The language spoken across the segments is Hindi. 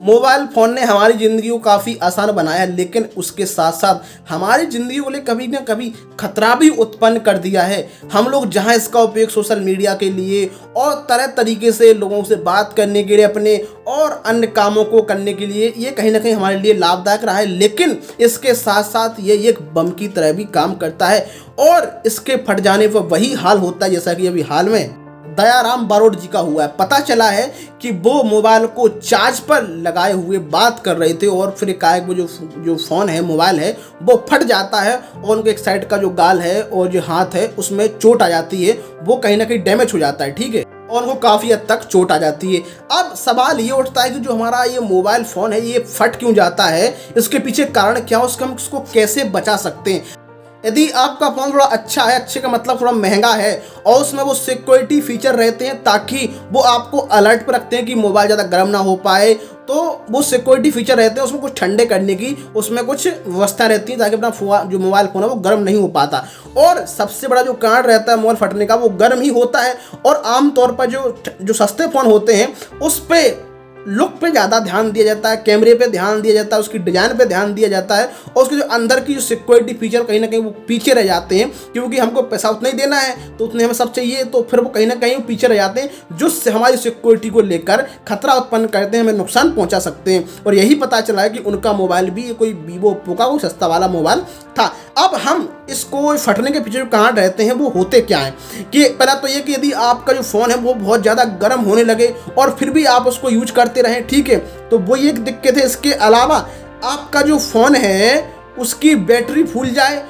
मोबाइल फ़ोन ने हमारी ज़िंदगी को काफ़ी आसान बनाया, लेकिन उसके साथ साथ हमारी ज़िंदगी को लिए कभी ना कभी खतरा भी उत्पन्न कर दिया है। हम लोग जहां इसका उपयोग सोशल मीडिया के लिए और तरह तरीके से लोगों से बात करने के लिए, अपने और अन्य कामों को करने के लिए, ये कहीं ना कहीं हमारे लिए लाभदायक रहा है, लेकिन इसके साथ साथ ये एक बम की तरह भी काम करता है और इसके फट जाने पर वही हाल होता है जैसा कि अभी हाल में दयाराम बारोट जी का हुआ है। पता चला है कि वो मोबाइल को चार्ज पर लगाए हुए बात कर रहे थे और फिर एकाएक वो जो फ़ोन है, मोबाइल है, वो फट जाता है और उनके एक साइड का जो गाल है और जो हाथ है उसमें चोट आ जाती है, वो कहीं ना कहीं डैमेज हो जाता है, ठीक है, और उनको काफ़ी हद तक चोट आ जाती है। अब सवाल ये उठता है कि जो हमारा ये मोबाइल फ़ोन है ये फट क्यों जाता है, इसके पीछे कारण क्या है, उसको हम इसको कैसे बचा सकते हैं। यदि आपका फ़ोन थोड़ा अच्छा है, अच्छे का मतलब थोड़ा महंगा है और उसमें वो सिक्योरिटी फीचर रहते हैं ताकि वो आपको अलर्ट पर रखते हैं कि मोबाइल ज़्यादा गर्म ना हो पाए, तो वो सिक्योरिटी फीचर रहते हैं, उसमें कुछ ठंडे करने की उसमें कुछ व्यवस्था रहती है ताकि अपना जो मोबाइल फ़ोन है वो गर्म नहीं हो पाता। और सबसे बड़ा जो कारण रहता है मोबाइल फटने का वो गर्म ही होता है। और आमतौर पर जो सस्ते फ़ोन होते हैं उस पर लुक पे ज़्यादा ध्यान दिया जाता है, कैमरे पे ध्यान दिया जाता है, उसकी डिज़ाइन पे ध्यान दिया जाता है और उसके जो अंदर की जो सिक्योरिटी फीचर कहीं ना कहीं वो पीछे रह जाते हैं, क्योंकि हमको पैसा उतना ही देना है तो उतने हमें सब चाहिए, तो फिर वो कहीं ना कहीं पीछे रह जाते हैं जो हमारी सिक्योरिटी को लेकर खतरा उत्पन्न करते हैं, हमें नुकसान पहुँचा सकते हैं। और यही पता चला है कि उनका मोबाइल भी कोई वीवो ओप्पो का कोई सस्ता वाला मोबाइल था। अब हम इसको फटने के पीछे जो कारण रहते हैं वो होते क्या हैं, कि पहला तो ये कि यदि आपका जो फ़ोन है वो बहुत ज़्यादा गर्म होने लगे और फिर भी आप उसको यूज करते रहें, ठीक है, तो वो एक दिक्कत है। इसके अलावा आपका जो फ़ोन है उसकी बैटरी फूल जाए,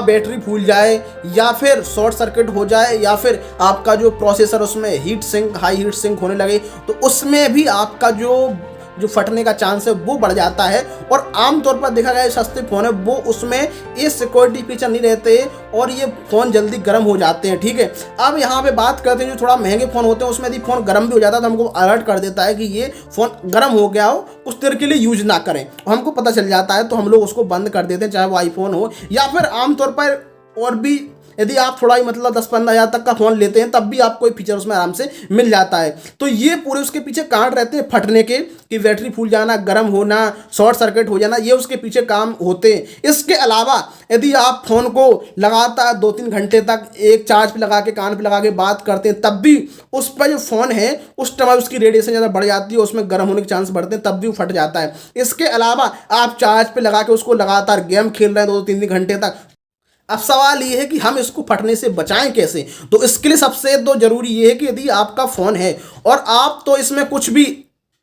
बैटरी फूल जाए या फिर शॉर्ट सर्किट हो जाए या फिर आपका जो प्रोसेसर उसमें हाई हीट सिंक होने लगे, तो उसमें भी आपका जो फटने का चांस है वो बढ़ जाता है। और आमतौर पर देखा गया सस्ते फ़ोन है वो उसमें ये सिक्योरिटी फीचर नहीं रहते और ये फ़ोन जल्दी गर्म हो जाते हैं, ठीक है। अब यहाँ पे बात करते हैं जो थोड़ा महंगे फ़ोन होते हैं उसमें यदि फ़ोन गर्म भी हो जाता है तो हमको अलर्ट कर देता है कि ये फ़ोन गर्म हो गया हो, कुछ देर के लिए यूज ना करें, हमको पता चल जाता है तो हम लोग उसको बंद कर देते हैं, चाहे वो आईफोन हो या फिर आमतौर पर और भी यदि आप थोड़ा ही मतलब 10-15 हज़ार तक का फ़ोन लेते हैं तब भी आपको एक फीचर उसमें आराम से मिल जाता है। तो ये पूरे उसके पीछे कारण रहते हैं फटने के, कि बैटरी फूल जाना, गर्म होना, शॉर्ट सर्किट हो जाना, ये उसके पीछे काम होते हैं। इसके अलावा यदि आप फ़ोन को लगातार 2-3 घंटे तक एक चार्ज पे लगा के, कान पे लगा के बात करते हैं तब भी उस पर जो फ़ोन है उस टाइम उसकी रेडिएशन ज़्यादा बढ़ जाती है, उसमें गर्म होने के चांस बढ़ते हैं, तब भी वो फट जाता है। इसके अलावा आप चार्ज पे लगा के उसको लगातार गेम खेल रहे हैं 2-3 घंटे तक। अब सवाल ये है कि हम इसको फटने से बचाएं कैसे, तो इसके लिए सबसे तो ज़रूरी ये है कि यदि आपका फ़ोन है और आप तो इसमें कुछ भी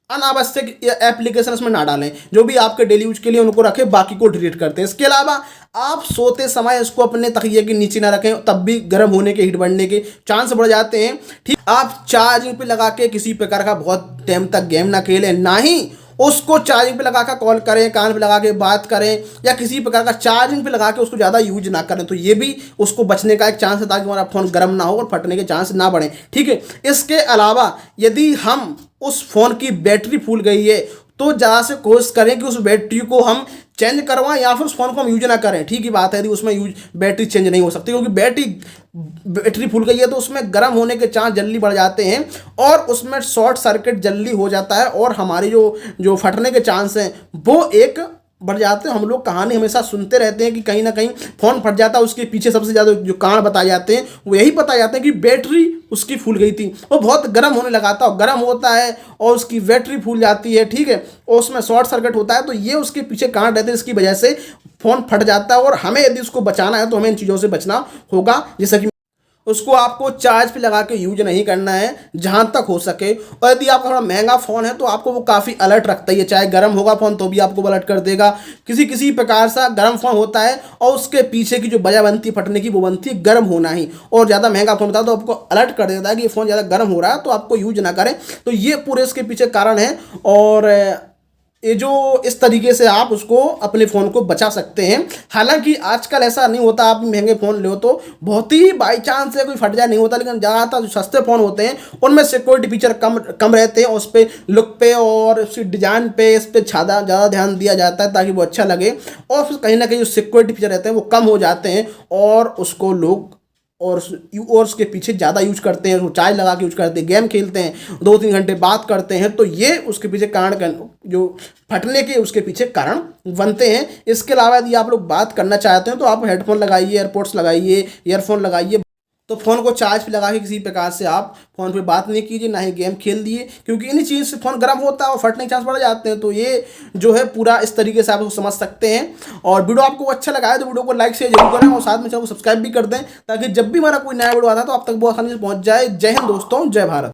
अनावश्यक एप्लीकेशन इसमें ना डालें, जो भी आपके डेली यूज के लिए उनको रखें, बाकी को डिलीट करते हैं। इसके अलावा आप सोते समय इसको अपने तकिए के नीचे ना रखें, तब भी गर्म होने के, हीट बढ़ने के चांस बढ़ जाते हैं, ठीक। आप चार्जिंग पे लगा के किसी प्रकार का बहुत टाइम तक गेम ना खेलें, ना ही उसको चार्जिंग पे लगा कर कॉल करें, कान पे लगा के बात करें या किसी प्रकार का चार्जिंग पे लगा के उसको ज़्यादा यूज ना करें, तो ये भी उसको बचने का एक चांस है ताकि हमारा फ़ोन गर्म ना हो और फटने के चांस ना बढ़े, ठीक है। इसके अलावा यदि हम उस फ़ोन की बैटरी फूल गई है तो ज़्यादा से कोशिश करें कि उस बैटरी को हम चेंज करवाएं या फिर उस फ़ोन को हम यूज ना करें, ठीक ही बात है। यदि उसमें बैटरी चेंज नहीं हो सकती क्योंकि बैटरी फूल गई है तो उसमें गर्म होने के चांस जल्दी बढ़ जाते हैं और उसमें शॉर्ट सर्किट जल्दी हो जाता है और हमारी जो फटने के चांस हैं वो एक बढ़ जाते हैं। हम लोग कहानी हमेशा सुनते रहते हैं कि कहीं ना कहीं फ़ोन फट जाता है, उसके पीछे सबसे ज़्यादा जो कारण बताए जाते हैं वो यही बताए जाते हैं कि बैटरी उसकी फूल गई थी, वो बहुत गर्म होने लगा था, गर्म होता है और उसकी बैटरी फूल जाती है, ठीक है, और उसमें शॉर्ट सर्किट होता है, तो ये उसके पीछे कारण रहते हैं, इसकी वजह से फ़ोन फट जाता है। और हमें यदि उसको बचाना है तो हमें इन चीज़ों से बचना होगा, जैसा कि उसको आपको चार्ज पे लगा के यूज नहीं करना है जहाँ तक हो सके। और यदि आपका थोड़ा महंगा फ़ोन है तो आपको वो काफ़ी अलर्ट रखता है, चाहे गर्म होगा फ़ोन तो भी आपको अलर्ट कर देगा। किसी प्रकार सा गर्म फ़ोन होता है और उसके पीछे की जो वजह बनती है फटने की वो बनती है गर्म होना ही। और ज़्यादा महंगा फ़ोन होता है तो आपको अलर्ट कर देता है कि ये फ़ोन ज़्यादा गर्म हो रहा है तो आपको यूज ना करें। तो ये पूरे इसके पीछे कारण है और ये जो इस तरीके से आप उसको अपने फ़ोन को बचा सकते हैं। हालांकि आजकल ऐसा नहीं होता, आप महंगे फ़ोन लो तो बहुत ही बाई चांस है कोई फट जाए नहीं होता, लेकिन ज़्यादातर जो सस्ते फ़ोन होते हैं उनमें सिक्योरिटी फीचर कम रहते हैं, उस पर लुक पे और उसकी डिज़ाइन पे इस पर ज़्यादा ध्यान दिया जाता है ताकि वो अच्छा लगे और फिर कहीं ना कहीं जो सिक्योरिटी फीचर रहते हैं वो कम हो जाते हैं और उसको लोग और उसके पीछे ज़्यादा यूज करते हैं, उसको चार्ज लगा के यूज करते हैं, गेम खेलते हैं, 2-3 घंटे बात करते हैं, तो ये उसके पीछे कारण जो फटने के उसके पीछे कारण बनते हैं। इसके अलावा यदि आप लोग बात करना चाहते हैं तो आप हेडफोन लगाइए, एयरपोर्ट्स लगाइए, ईयरफोन लगाइए। तो फ़ोन को चार्ज पे लगा के किसी प्रकार से आप फ़ोन पे बात नहीं कीजिए, ना ही गेम खेल दिए, क्योंकि इन्हीं चीज़ से फ़ोन गर्म होता है और फटने के चांस बढ़ जाते हैं। तो ये जो है पूरा इस तरीके से आप लोग समझ सकते हैं। और वीडियो आपको अच्छा लगा है तो वीडियो को लाइक शेयर जरूर करें और साथ में चैनल को सब्सक्राइब भी कर दें, ताकि जब भी हमारा कोई नया वीडियो आता है तो आप तक बहुत आसानी से पहुंच जाए। जय हिंद दोस्तों, जय भारत।